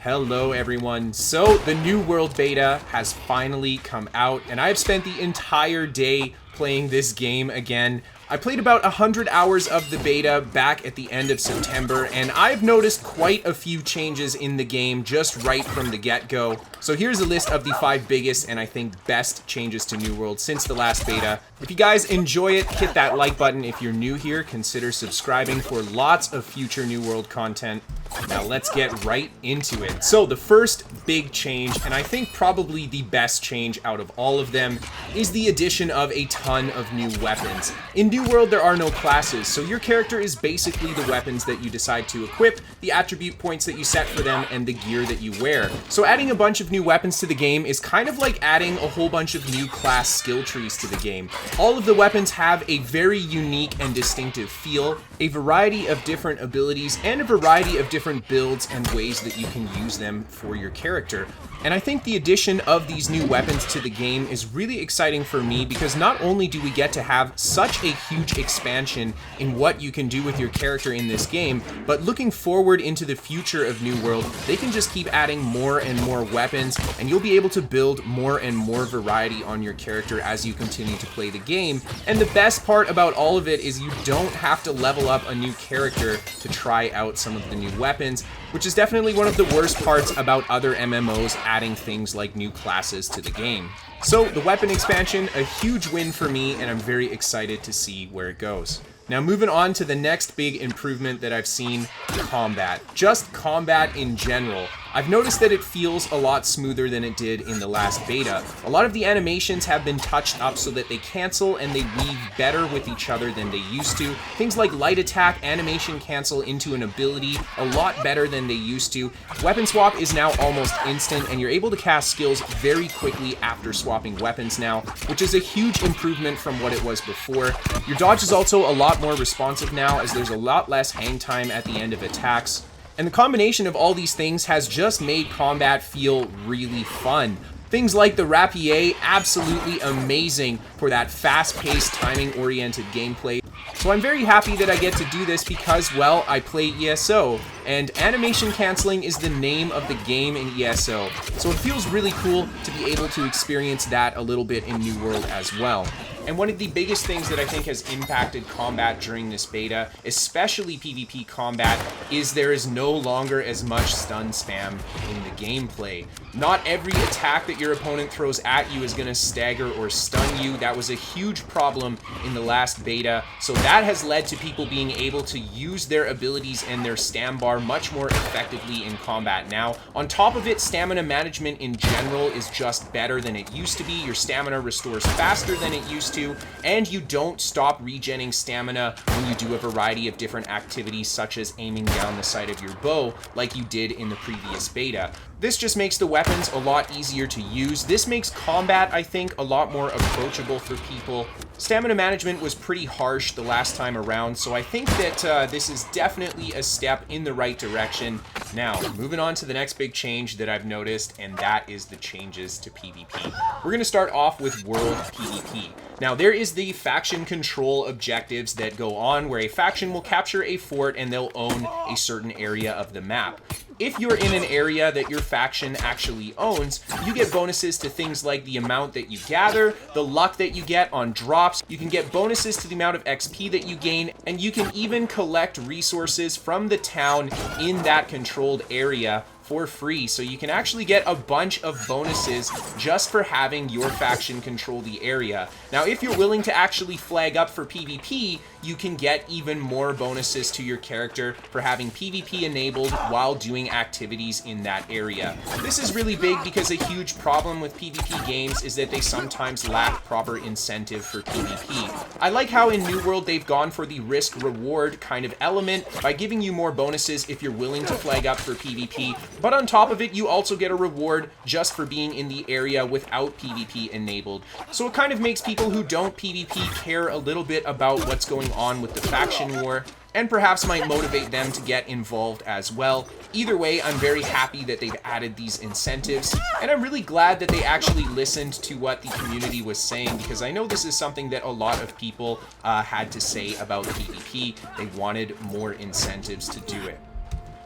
Hello everyone. So the New World beta has finally come out and I've spent the entire day playing this game again. I played about 100 hours of the beta back at the end of September, and I've noticed quite a few changes in the game just right from the get-go. So here's a list of the 5 biggest and I think best changes to New World since the last beta. If you guys enjoy it, hit that like button. If you're new here, consider subscribing for lots of future New World content. Now let's get right into it. So the first big change, and I think probably the best change out of all of them, is the addition of a ton of new weapons. In New World, there are no classes, so your character is basically the weapons that you decide to equip, the attribute points that you set for them, and the gear that you wear. So adding a bunch of new weapons to the game is kind of like adding a whole bunch of new class skill trees to the game. All of the weapons have a very unique and distinctive feel, a variety of different abilities, and a variety of different builds and ways that you can use them for your character. And I think the addition of these new weapons to the game is really exciting for me because not only do we get to have such a huge expansion in what you can do with your character in this game, but looking forward into the future of New World, they can just keep adding more and more weapons, and you'll be able to build more and more variety on your character as you continue to play the game. And the best part about all of it is you don't have to level up a new character to try out some of the new weapons, which is definitely one of the worst parts about other MMOs adding things like new classes to the game. So the weapon expansion, a huge win for me, and I'm very excited to see where it goes. Now moving on to the next big improvement that I've seen, combat. Just combat in general. I've noticed that it feels a lot smoother than it did in the last beta. A lot of the animations have been touched up so that they cancel and they weave better with each other than they used to. Things like light attack, animation cancel into an ability a lot better than they used to. Weapon swap is now almost instant, and you're able to cast skills very quickly after swapping weapons now, which is a huge improvement from what it was before. Your dodge is also a lot more responsive now, as there's a lot less hang time at the end of attacks. And the combination of all these things has just made combat feel really fun. Things like the rapier, absolutely amazing for that fast-paced, timing-oriented gameplay. So I'm very happy that I get to do this because, well, I play ESO, and animation canceling is the name of the game in ESO. So it feels really cool to be able to experience that a little bit in New World as well. And one of the biggest things that I think has impacted combat during this beta, especially PvP combat, is there is no longer as much stun spam in the gameplay. Not every attack that your opponent throws at you is going to stagger or stun you. That was a huge problem in the last beta, so that has led to people being able to use their abilities and their stam bar much more effectively in combat now. On top of it, stamina management in general is just better than it used to be. Your stamina restores faster than it used to, and you don't stop regenerating stamina when you do a variety of different activities such as aiming down the sight of your bow like you did in the previous beta. This just makes the weapons a lot easier to use. This makes combat, I think, a lot more approachable for people. Stamina management was pretty harsh the last time around, so I think that this is definitely a step in the right direction. Now, moving on to the next big change that I've noticed, and that is the changes to PvP. We're going to start off with World PvP. Now, there is the faction control objectives that go on, where a faction will capture a fort and they'll own a certain area of the map. If you're in an area that your faction actually owns, you get bonuses to things like the amount that you gather, the luck that you get on drops, you can get bonuses to the amount of XP that you gain, and you can even collect resources from the town in that controlled area for free. So you can actually get a bunch of bonuses just for having your faction control the area. Now, if you're willing to actually flag up for PvP, you can get even more bonuses to your character for having PvP enabled while doing activities in that area. This is really big because a huge problem with PvP games is that they sometimes lack proper incentive for PvP. I like how in New World they've gone for the risk-reward kind of element by giving you more bonuses if you're willing to flag up for PvP, but on top of it, you also get a reward just for being in the area without PvP enabled. So it kind of makes people who don't PvP care a little bit about what's going on with the faction war, and perhaps might motivate them to get involved as well. Either way, I'm very happy that they've added these incentives, and I'm really glad that they actually listened to what the community was saying, because I know this is something that a lot of people had to say about PvP. They wanted more incentives to do it.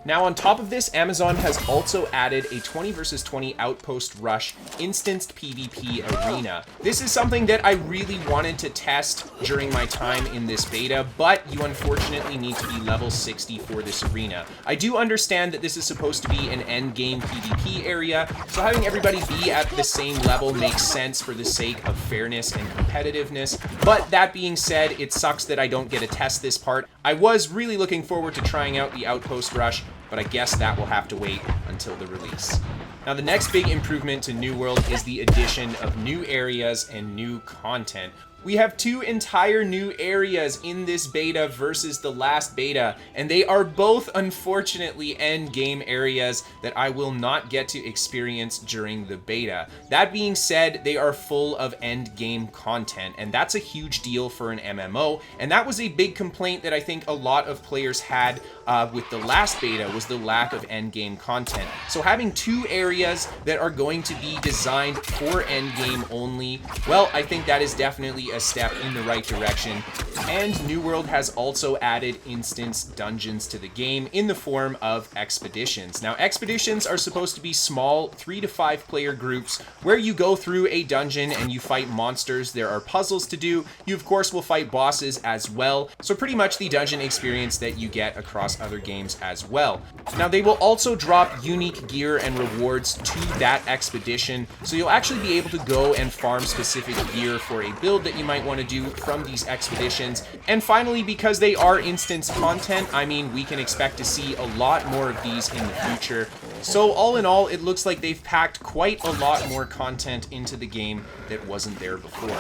Now on top of this, Amazon has also added a 20 versus 20 Outpost Rush instanced PvP arena. This is something that I really wanted to test during my time in this beta, but you unfortunately need to be level 60 for this arena. I do understand that this is supposed to be an end game PvP area, so having everybody be at the same level makes sense for the sake of fairness and competitiveness, but that being said, it sucks that I don't get to test this part. I was really looking forward to trying out the Outpost Rush, but I guess that will have to wait until the release. Now, the next big improvement to New World is the addition of new areas and new content. We have 2 entire new areas in this beta versus the last beta, and they are both unfortunately end game areas that I will not get to experience during the beta. That being said, they are full of end game content, and that's a huge deal for an MMO, and that was a big complaint that I think a lot of players had with the last beta, was the lack of end game content. So having 2 areas that are going to be designed for end game only, well, I think that is definitely a step in the right direction. And New World has also added instance dungeons to the game in the form of expeditions. Now, expeditions are supposed to be small 3 to 5 player groups where you go through a dungeon and you fight monsters. There are puzzles to do. You, of course, will fight bosses as well. So pretty much the dungeon experience that you get across other games as well. Now, they will also drop unique gear and rewards to that expedition. So you'll actually be able to go and farm specific gear for a build that you might want to do from these expeditions. And finally, because they are instance content, I mean, we can expect to see a lot more of these in the future. So all in all, it looks like they've packed quite a lot more content into the game that wasn't there before.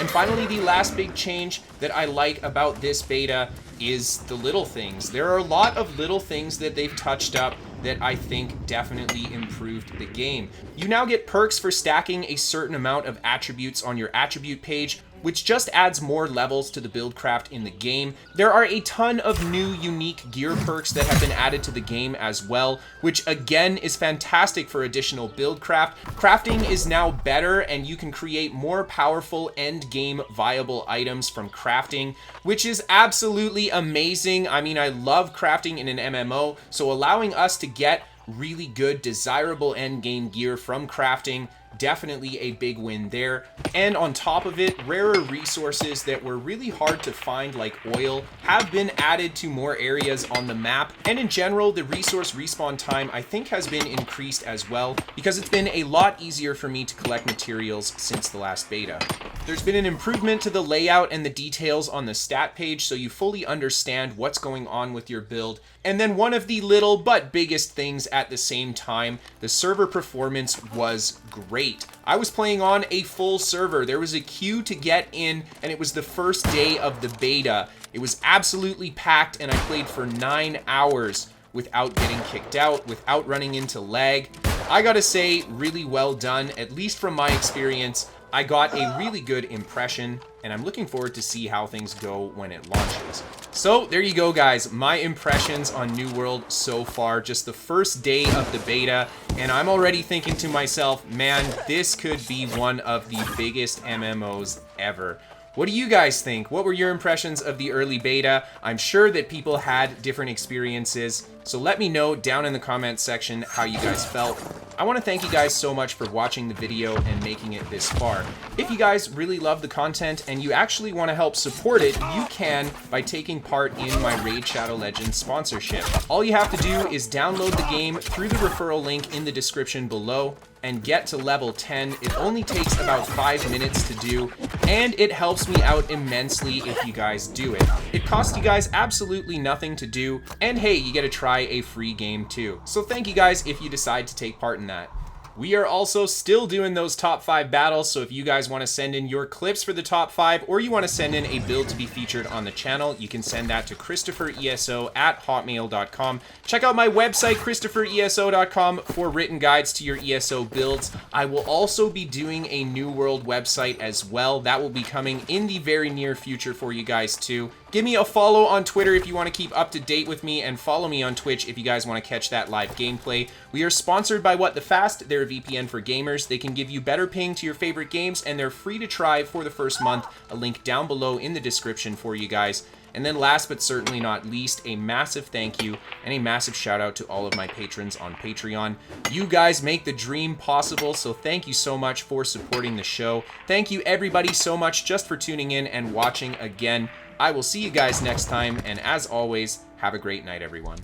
And finally, the last big change that I like about this beta is the little things. There are a lot of little things that they've touched up that I think definitely improved the game. You now get perks for stacking a certain amount of attributes on your attribute page, which just adds more levels to the buildcraft in the game. There are a ton of new unique gear perks that have been added to the game as well, which again is fantastic for additional buildcraft. Crafting is now better, and you can create more powerful end game viable items from crafting, which is absolutely amazing. I mean, I love crafting in an MMO, so allowing us to get really good, desirable end game gear from crafting, definitely a big win there. And on top of it, rarer resources that were really hard to find, like oil, have been added to more areas on the map. And in general, the resource respawn time, I think, has been increased as well, because it's been a lot easier for me to collect materials since the last beta. There's been an improvement to the layout and the details on the stat page, so you fully understand what's going on with your build. And then one of the little but biggest things at the same time, the server performance was great. I was playing on a full server. There was a queue to get in, and it was the first day of the beta. It was absolutely packed, and I played for 9 hours without getting kicked out, without running into lag. I gotta say, really well done, at least from my experience. I got a really good impression, and I'm looking forward to see how things go when it launches. So there you go, guys, my impressions on New World so far, just the first day of the beta, and I'm already thinking to myself, man, this could be one of the biggest MMOs ever. What do you guys think? What were your impressions of the early beta? I'm sure that people had different experiences, so let me know down in the comments section how you guys felt. I want to thank you guys so much for watching the video and making it this far. If you guys really love the content and you actually want to help support it, you can by taking part in my Raid Shadow Legends sponsorship. All you have to do is download the game through the referral link in the description below and get to level 10. It only takes about 5 minutes to do, and it helps me out immensely if you guys do it. It costs you guys absolutely nothing to do, and hey, you get to try a free game too. So thank you guys if you decide to take part in that. We are also still doing those top 5 battles, so if you guys want to send in your clips for the top 5, or you want to send in a build to be featured on the channel, you can send that to KristoferESO@hotmail.com. Check out my website, KristoferESO.com, for written guides to your ESO builds. I will also be doing a New World website as well. That will be coming in the very near future for you guys too. Give me a follow on Twitter if you want to keep up to date with me, and follow me on Twitch if you guys want to catch that live gameplay. We are sponsored by What the Fast. They're a VPN for gamers. They can give you better ping to your favorite games, and they're free to try for the first month. A link down below in the description for you guys. And then last but certainly not least, a massive thank you and a massive shout out to all of my patrons on Patreon. You guys make the dream possible, so thank you so much for supporting the show. Thank you everybody so much just for tuning in and watching again. I will see you guys next time, and as always, have a great night, everyone.